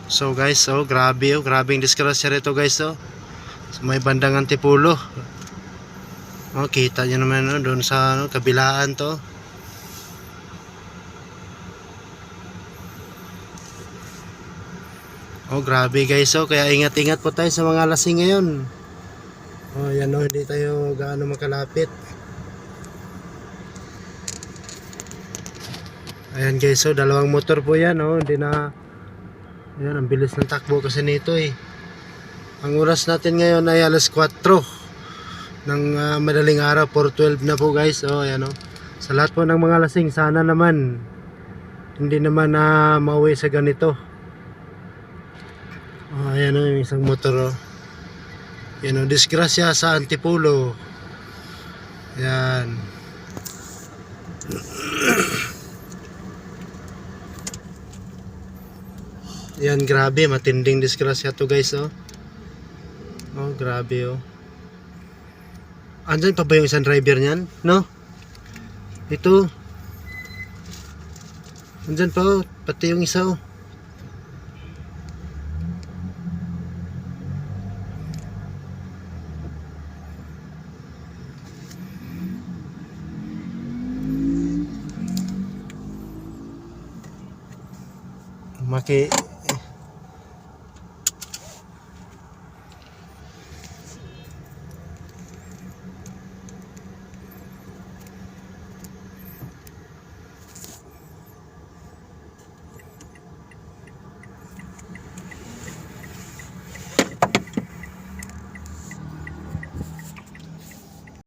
So guys, grabe grabing disgrasya rito guys sa may bandang Antipulo. Kita nyo naman doon sa kabilaan to. Grabe guys, kaya ingat-ingat po tayo sa mga lasing ngayon. Yan hindi tayo gaano makalapit. Ayan guys, dalawang motor po yan, hindi na. Ayan, ang bilis ng takbo kasi nito Ang oras natin ngayon ay alas 4 ng madaling araw, 4:12 na po guys. Ayan sa lahat po ng mga lasing, sana naman hindi naman mauwi sa ganito. Ayan yung isang motor Yan disgrasya sa Antipulo. Yan. Yan, grabe, matinding disgrasya to guys grabe Andyan pa ba yung isang driver niyan? No? Ito. Andyan pa pati yung isa